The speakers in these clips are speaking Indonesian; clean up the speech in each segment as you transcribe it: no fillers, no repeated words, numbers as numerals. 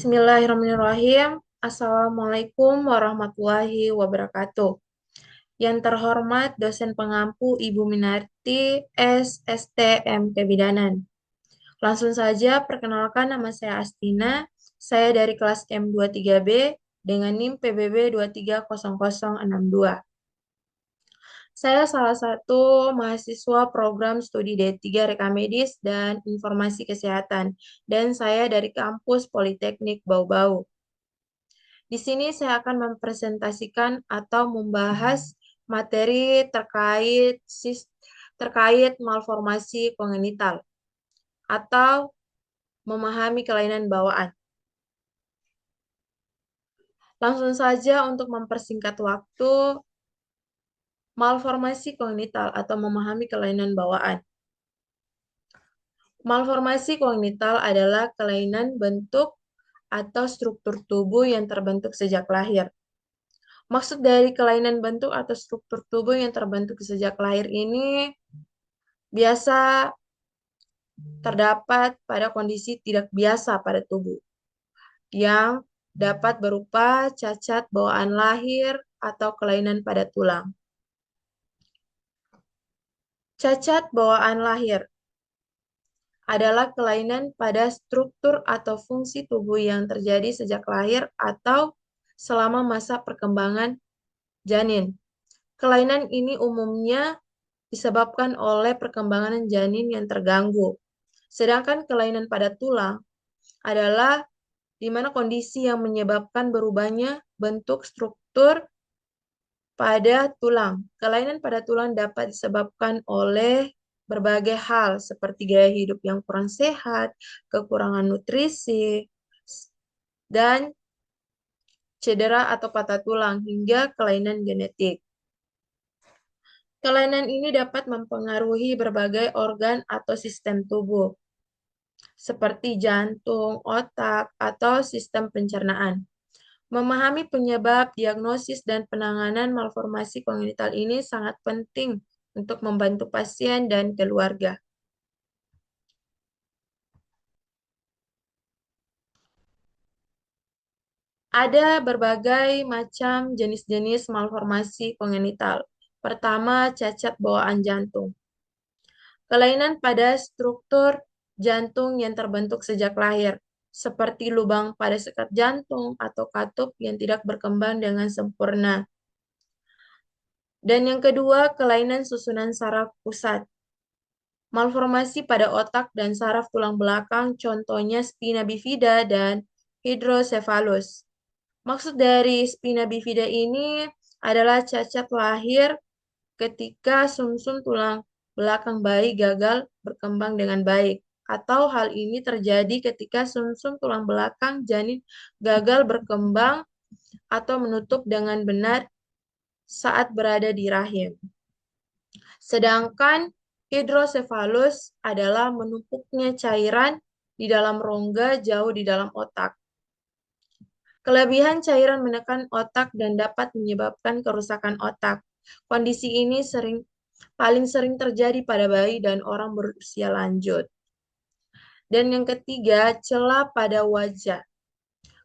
Bismillahirrahmanirrahim. Assalamualaikum warahmatullahi wabarakatuh. Yang terhormat dosen pengampu Ibu Minarti SST M Kebidanan. Langsung saja perkenalkan, nama saya Astina. Saya dari kelas M23B dengan NIM PBB 230062. Saya salah satu mahasiswa program studi D3 Rekam Medis dan Informasi Kesehatan, dan saya dari kampus Politeknik Bau-Bau. Di sini saya akan mempresentasikan atau membahas materi terkait malformasi kongenital atau memahami kelainan bawaan. Langsung saja untuk mempersingkat waktu, malformasi kongenital atau memahami kelainan bawaan. Malformasi kongenital adalah kelainan bentuk atau struktur tubuh yang terbentuk sejak lahir. Maksud dari kelainan bentuk atau struktur tubuh yang terbentuk sejak lahir ini biasa terdapat pada kondisi tidak biasa pada tubuh, yang dapat berupa cacat bawaan lahir atau kelainan pada tulang. Cacat bawaan lahir adalah kelainan pada struktur atau fungsi tubuh yang terjadi sejak lahir atau selama masa perkembangan janin. Kelainan ini umumnya disebabkan oleh perkembangan janin yang terganggu. Sedangkan kelainan pada tulang adalah di mana kondisi yang menyebabkan berubahnya bentuk struktur pada tulang. Kelainan pada tulang dapat disebabkan oleh berbagai hal seperti gaya hidup yang kurang sehat, kekurangan nutrisi, dan cedera atau patah tulang hingga kelainan genetik. Kelainan ini dapat mempengaruhi berbagai organ atau sistem tubuh, seperti jantung, otak, atau sistem pencernaan. Memahami penyebab, diagnosis, dan penanganan malformasi kongenital ini sangat penting untuk membantu pasien dan keluarga. Ada berbagai macam jenis-jenis malformasi kongenital. Pertama, cacat bawaan jantung. Kelainan pada struktur jantung yang terbentuk sejak lahir, seperti lubang pada sekat jantung atau katup yang tidak berkembang dengan sempurna. Dan yang kedua, kelainan susunan saraf pusat. Malformasi pada otak dan saraf tulang belakang, contohnya spina bifida dan hidrocephalus. Maksud dari spina bifida ini adalah cacat lahir ketika sumsum tulang belakang bayi gagal berkembang dengan baik, atau hal ini terjadi ketika sumsum tulang belakang janin gagal berkembang atau menutup dengan benar saat berada di rahim. Sedangkan hidrocephalus adalah menumpuknya cairan di dalam rongga jauh di dalam otak. Kelebihan cairan menekan otak dan dapat menyebabkan kerusakan otak. Kondisi ini paling sering terjadi pada bayi dan orang berusia lanjut. Dan yang ketiga, celah pada wajah.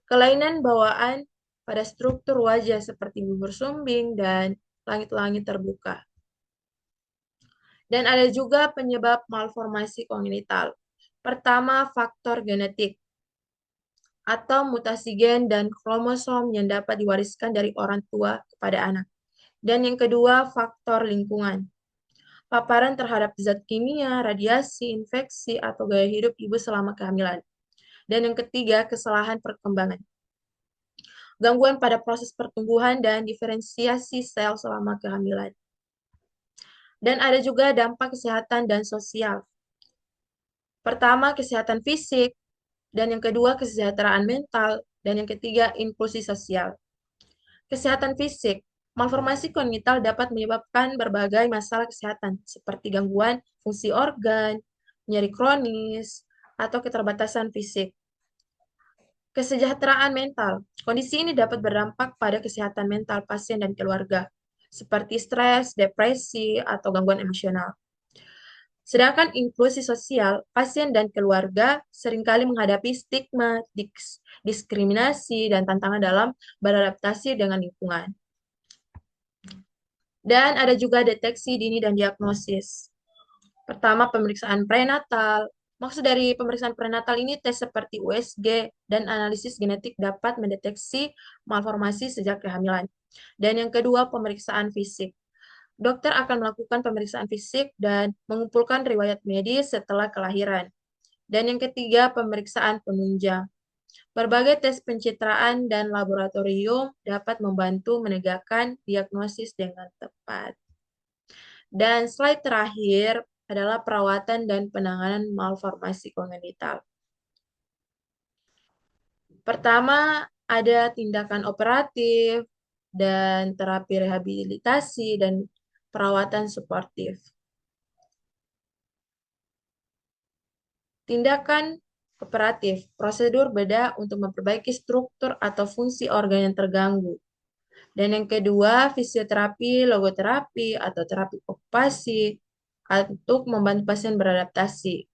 Kelainan bawaan pada struktur wajah seperti bibir sumbing dan langit-langit terbuka. Dan ada juga penyebab malformasi kongenital. Pertama, faktor genetik atau mutasi gen dan kromosom yang dapat diwariskan dari orang tua kepada anak. Dan yang kedua, faktor lingkungan. Paparan terhadap zat kimia, radiasi, infeksi, atau gaya hidup ibu selama kehamilan. Dan yang ketiga, kesalahan perkembangan. Gangguan pada proses pertumbuhan dan diferensiasi sel selama kehamilan. Dan ada juga dampak kesehatan dan sosial. Pertama, kesehatan fisik, dan yang kedua, kesejahteraan mental, dan yang ketiga, inklusi sosial. Kesehatan fisik, malformasi kongenital dapat menyebabkan berbagai masalah kesehatan, seperti gangguan fungsi organ, nyeri kronis, atau keterbatasan fisik. Kesejahteraan mental, kondisi ini dapat berdampak pada kesehatan mental pasien dan keluarga, seperti stres, depresi, atau gangguan emosional. Sedangkan inklusi sosial, pasien dan keluarga seringkali menghadapi stigma, diskriminasi, dan tantangan dalam beradaptasi dengan lingkungan. Dan ada juga deteksi dini dan diagnosis. Pertama, pemeriksaan prenatal. Maksud dari pemeriksaan prenatal ini tes seperti USG dan analisis genetik dapat mendeteksi malformasi sejak kehamilan. Dan yang kedua, pemeriksaan fisik. Dokter akan melakukan pemeriksaan fisik dan mengumpulkan riwayat medis setelah kelahiran. Dan yang ketiga, pemeriksaan penunjang. Berbagai tes pencitraan dan laboratorium dapat membantu menegakkan diagnosis dengan tepat. Dan slide terakhir adalah perawatan dan penanganan malformasi kongenital. Pertama, ada tindakan operatif dan terapi rehabilitasi dan perawatan suportif. Tindakan operatif, prosedur bedah untuk memperbaiki struktur atau fungsi organ yang terganggu. Dan yang kedua, fisioterapi, logoterapi, atau terapi okupasi untuk membantu pasien beradaptasi.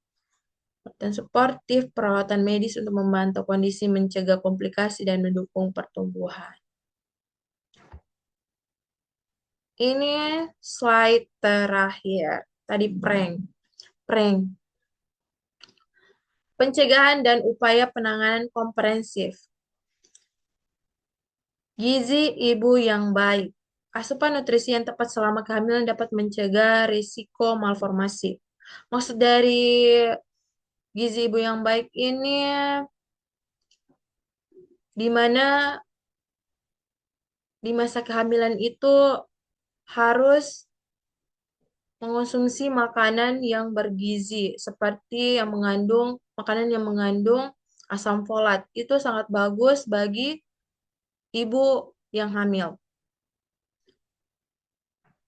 Dan suportif, perawatan medis untuk memantau kondisi, mencegah komplikasi, dan mendukung pertumbuhan. Ini slide terakhir. Tadi prank. Prank. Pencegahan dan upaya penanganan komprehensif. Gizi ibu yang baik. Asupan nutrisi yang tepat selama kehamilan dapat mencegah risiko malformasi. Maksud dari gizi ibu yang baik ini di mana di masa kehamilan itu harus mengonsumsi makanan yang bergizi seperti yang mengandung makanan yang mengandung asam folat. Itu sangat bagus bagi ibu yang hamil.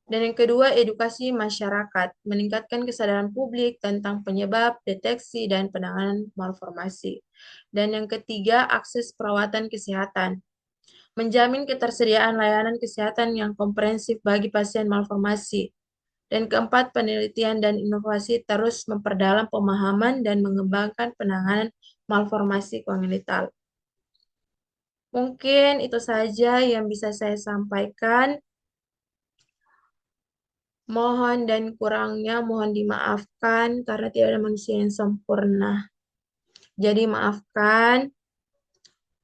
Dan yang kedua, edukasi masyarakat, meningkatkan kesadaran publik tentang penyebab, deteksi, dan penanganan malformasi. Dan yang ketiga, akses perawatan kesehatan, menjamin ketersediaan layanan kesehatan yang komprehensif bagi pasien malformasi. Dan keempat, penelitian dan inovasi terus memperdalam pemahaman dan mengembangkan penanganan malformasi kongenital. Mungkin itu saja yang bisa saya sampaikan. Mohon dan kurangnya mohon dimaafkan karena tidak ada manusia yang sempurna. Jadi maafkan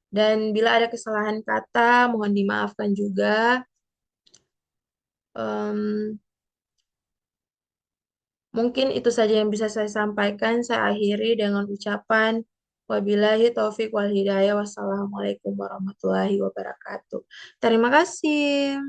dan bila ada kesalahan kata mohon dimaafkan juga. Mungkin itu saja yang bisa saya sampaikan. Saya akhiri dengan ucapan wabillahi taufik wal hidayah. Wassalamualaikum warahmatullahi wabarakatuh. Terima kasih.